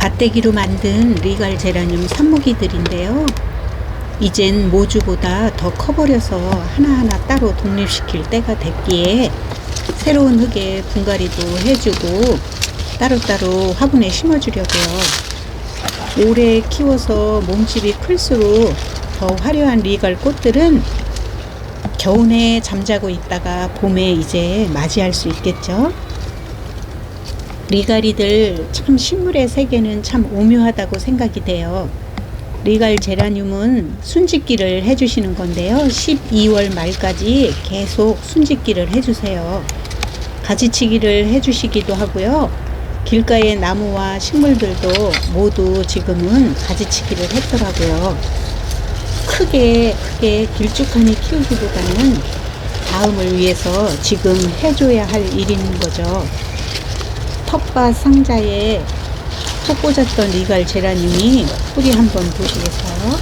밭대기로 만든 리갈 제라늄 삽목이들인데요. 이젠 모주보다 더 커버려서 하나하나 따로 독립시킬 때가 됐기에 새로운 흙에 분갈이도 해주고 따로따로 화분에 심어주려고요. 오래 키워서 몸집이 클수록 더 화려한 리갈 꽃들은 겨우내 잠자고 있다가 봄에 이제 맞이할 수 있겠죠. 리갈이들 참 식물의 세계는 참 오묘하다고 생각이 돼요. 리갈 제라늄은 순짓기를 해주시는 건데요. 12월 말까지 계속 순짓기를 해주세요. 가지치기를 해주시기도 하고요. 길가의 나무와 식물들도 모두 지금은 가지치기를 했더라고요. 크게 길쭉하니 키우기보다는 다음을 위해서 지금 해줘야 할 일인 거죠. 텃밭 상자에 푹 꽂았던 리갈 제라늄이 뿌리 한번 보시겠어요?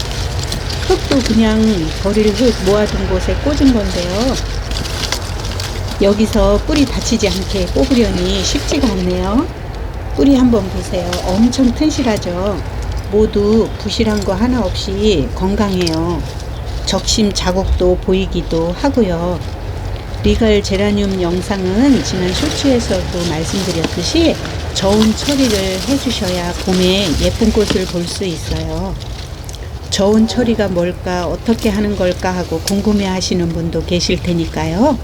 흙도 그냥 버릴 흙 모아둔 곳에 꽂은 건데요. 여기서 뿌리 다치지 않게 뽑으려니 쉽지가 않네요. 뿌리 한번 보세요. 엄청 튼실하죠. 모두 부실한 거 하나 없이 건강해요. 적심 자국도 보이기도 하고요. 리갈 제라늄 영상은 지난 쇼츠에서도 말씀드렸듯이 저온 처리를 해주셔야 봄에 예쁜 꽃을 볼 수 있어요. 저온 처리가 뭘까, 어떻게 하는 걸까 하고 궁금해 하시는 분도 계실 테니까요.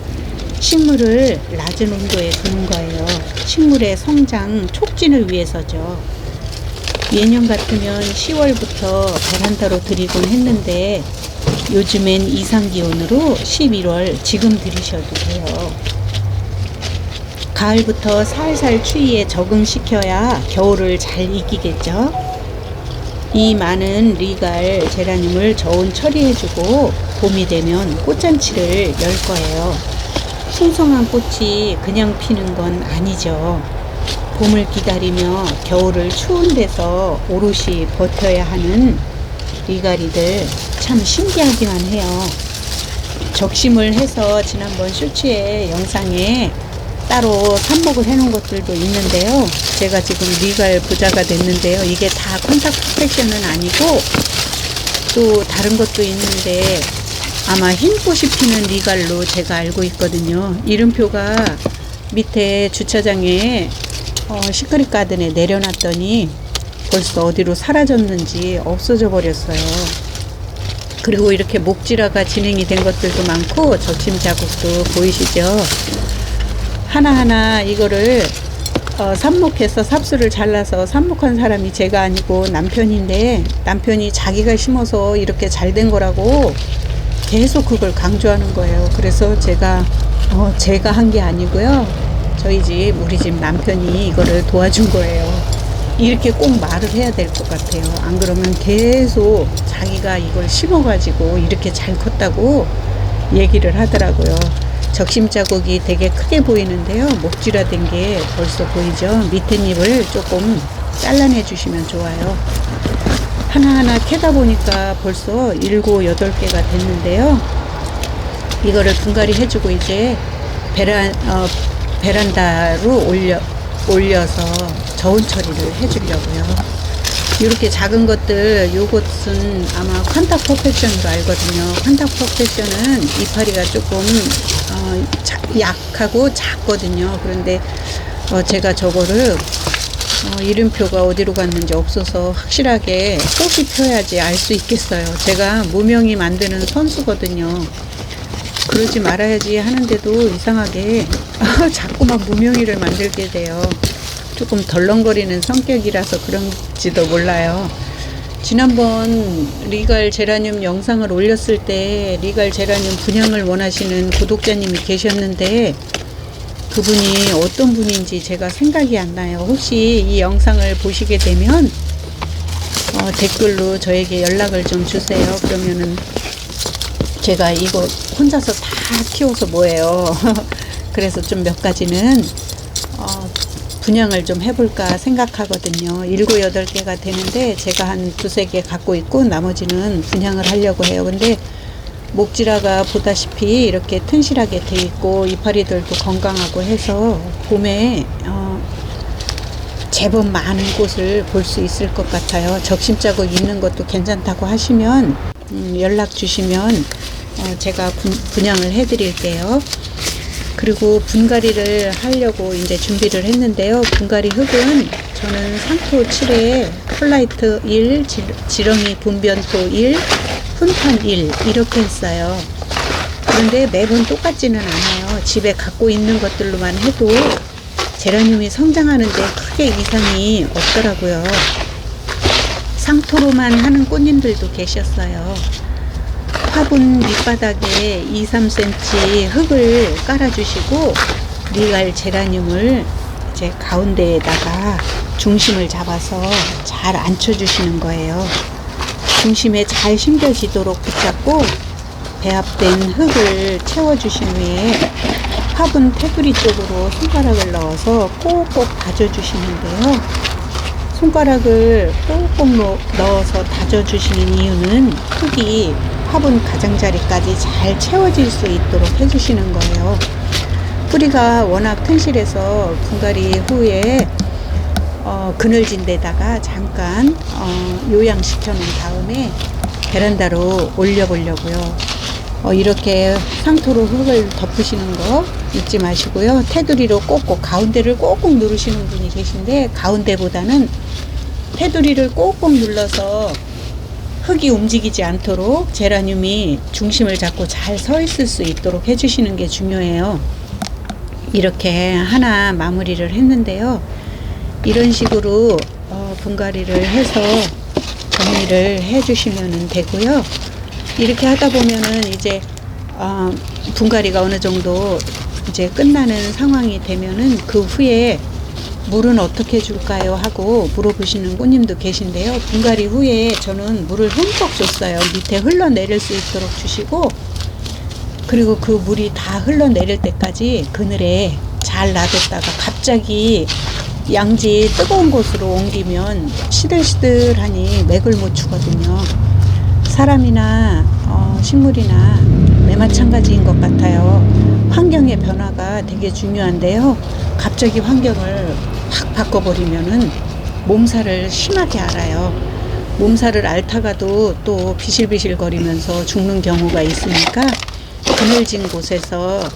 식물을 낮은 온도에 두는 거예요. 식물의 성장 촉진을 위해서죠. 예년 같으면 10월부터 베란다로 들이곤 했는데 요즘엔 이상기온으로 11월 지금 들이셔도 돼요. 가을부터 살살 추위에 적응시켜야 겨울을 잘 이기겠죠. 이 많은 리갈 제라늄을 저온 처리해주고 봄이 되면 꽃잔치를 열 거예요. 풍성한 꽃이 그냥 피는 건 아니죠. 봄을 기다리며 겨울을 추운 데서 오롯이 버텨야 하는 리갈이들 참 신기하기만 해요. 적심을 해서 지난번 쇼츠의 영상에 따로 삽목을 해놓은 것들도 있는데요. 제가 지금 리갈 부자가 됐는데요. 이게 다 컨택 퍼펙션은 아니고 또 다른 것도 있는데 아마 흰꽃이 피는 리갈로 제가 알고 있거든요. 이름표가 밑에 주차장에 시크릿 가든에 내려놨더니 벌써 어디로 사라졌는지 없어져 버렸어요. 그리고 이렇게 목질화가 진행이 된 것들도 많고 적심 자국도 보이시죠? 하나하나 이거를 삽목해서 삽수를 잘라서 삽목한 사람이 제가 아니고 남편인데, 남편이 자기가 심어서 이렇게 잘 된 거라고 계속 그걸 강조하는 거예요. 그래서 제가 한 게 아니고요. 우리 집 남편이 이거를 도와준 거예요. 이렇게 꼭 말을 해야 될 것 같아요. 안 그러면 계속 자기가 이걸 심어가지고 이렇게 잘 컸다고 얘기를 하더라고요. 적심 자국이 되게 크게 보이는데요. 목질화된 게 벌써 보이죠? 밑에 잎을 조금 잘라내 주시면 좋아요. 하나하나 캐다 보니까 벌써 7, 8개가 됐는데요. 이거를 분갈이 해주고 이제 베란다로 올려서 저온 처리를 해주려고요. 이렇게 작은 것들, 요것은 아마 컨택 퍼펙션으로 알거든요. 컨택 퍼펙션은 이파리가 조금 약하고 작거든요. 그런데 제가 저거를 이름표가 어디로 갔는지 없어서 확실하게 꽃이 펴야지 알 수 있겠어요. 제가 무명이 만드는 선수거든요. 그러지 말아야지 하는데도 이상하게 자꾸만 무명이를 만들게 돼요. 조금 덜렁거리는 성격이라서 그런지도 몰라요. 지난번 리갈 제라늄 영상을 올렸을 때 리갈 제라늄 분양을 원하시는 구독자님이 계셨는데 그분이 어떤 분인지 제가 생각이 안 나요. 혹시 이 영상을 보시게 되면 댓글로 저에게 연락을 좀 주세요. 그러면은 제가 이거 혼자서 다 키워서 뭐예요. 그래서 좀 몇 가지는 분양을 좀 해볼까 생각하거든요. 7, 8개가 되는데 제가 한 2, 3개 갖고 있고 나머지는 분양을 하려고 해요. 근데 목질화가 보다시피 이렇게 튼실하게 돼 있고 이파리들도 건강하고 해서 봄에 제법 많은 꽃을 볼 수 있을 것 같아요. 적심자국 있는 것도 괜찮다고 하시면 연락 주시면 제가 분양을 해 드릴게요. 그리고 분갈이를 하려고 이제 준비를 했는데요. 분갈이 흙은 저는 상토 7에 펄라이트 1, 지렁이 분변토 1, 훈판 1 이렇게 했어요. 그런데 매번 똑같지는 않아요. 집에 갖고 있는 것들로만 해도 제라늄이 성장하는데 크게 이상이 없더라고요. 상토로만 하는 꽃님들도 계셨어요. 화분 밑바닥에 2-3cm 흙을 깔아주시고 리갈 제라늄을 이제 가운데에다가 중심을 잡아서 잘 앉혀주시는 거예요. 중심에 잘 심겨지도록 붙잡고 배합된 흙을 채워주신 후에 화분 테두리 쪽으로 손가락을 넣어서 꼭꼭 다져주시는데요. 손가락을 꼭꼭 넣어서 다져주시는 이유는 흙이 화분 가장자리까지 잘 채워질 수 있도록 해주시는 거예요. 뿌리가 워낙 튼실해서 분갈이 후에 그늘진 데다가 잠깐 요양시켜 놓은 다음에 베란다로 올려보려고요. 이렇게 상토로 흙을 덮으시는 거 잊지 마시고요. 테두리로 꼭꼭 가운데를 꼭꼭 누르시는 분이 계신데 가운데보다는 테두리를 꼭꼭 눌러서 흙이 움직이지 않도록 제라늄이 중심을 잡고 잘 서 있을 수 있도록 해주시는 게 중요해요. 이렇게 하나 마무리를 했는데요. 이런 식으로 분갈이를 해서 정리를 해주시면 되고요. 이렇게 하다 보면은 이제 분갈이가 어느 정도 이제 끝나는 상황이 되면은 그 후에 물은 어떻게 줄까요 하고 물어보시는 꽃님도 계신데요. 분갈이 후에 저는 물을 흠뻑 줬어요. 밑에 흘러내릴 수 있도록 주시고, 그리고 그 물이 다 흘러내릴 때까지 그늘에 잘 놔뒀다가 갑자기 양지 뜨거운 곳으로 옮기면 시들시들하니 맥을 못 추거든요. 사람이나 식물이나 매 마찬가지인 것 같아요. 환경의 변화가 되게 중요한데요. 갑자기 환경을 확 바꿔버리면은 몸살을 심하게 앓아요. 몸살을 앓다가도 또 비실비실 거리면서 죽는 경우가 있으니까 그늘진 곳에서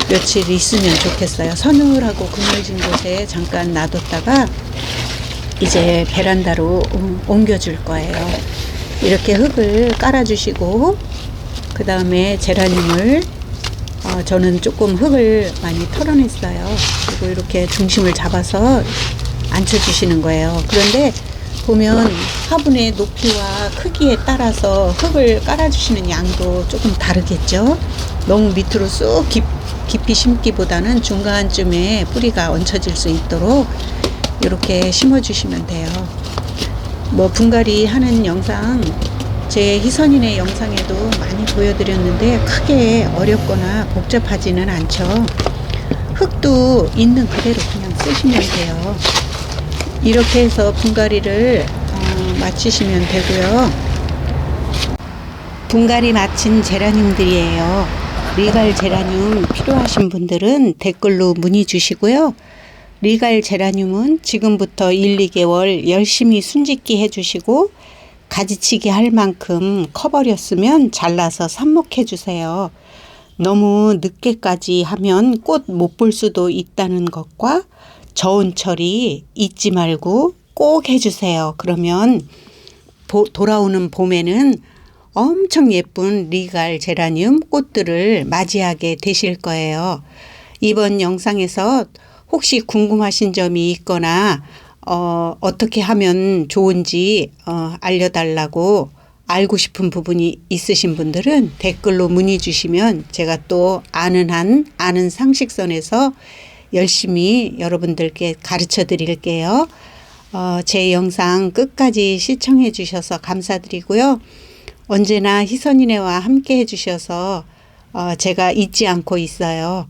며칠 있으면 좋겠어요. 서늘하고 그늘진 곳에 잠깐 놔뒀다가 이제 베란다로 옮겨줄 거예요. 이렇게 흙을 깔아주시고 그 다음에 제라늄을 저는 조금 흙을 많이 털어냈어요. 그리고 이렇게 중심을 잡아서 앉혀주시는 거예요. 그런데 보면 화분의 높이와 크기에 따라서 흙을 깔아주시는 양도 조금 다르겠죠. 너무 밑으로 쑥 깊이 심기보다는 중간쯤에 뿌리가 얹혀질 수 있도록 이렇게 심어주시면 돼요. 분갈이 하는 영상 제 희선이네 영상에도 많이 보여드렸는데 크게 어렵거나 복잡하지는 않죠. 흙도 있는 그대로 그냥 쓰시면 돼요. 이렇게 해서 분갈이를 마치시면 되고요. 분갈이 마친 제라늄들이에요. 리갈 제라늄 필요하신 분들은 댓글로 문의 주시고요. 리갈 제라늄은 지금부터 1, 2개월 열심히 순짓기 해주시고 가지치기 할 만큼 커버렸으면 잘라서 삽목해 주세요. 너무 늦게까지 하면 꽃 못 볼 수도 있다는 것과 저온 처리 잊지 말고 꼭 해주세요. 그러면 돌아오는 봄에는 엄청 예쁜 리갈 제라늄 꽃들을 맞이하게 되실 거예요. 이번 영상에서 혹시 궁금하신 점이 있거나 어떻게 하면 좋은지 알려달라고 알고 싶은 부분이 있으신 분들은 댓글로 문의 주시면 제가 또 아는 상식선에서 열심히 여러분들께 가르쳐 드릴게요. 제 영상 끝까지 시청해 주셔서 감사드리고요. 언제나 희선이네와 함께 해 주셔서 제가 잊지 않고 있어요.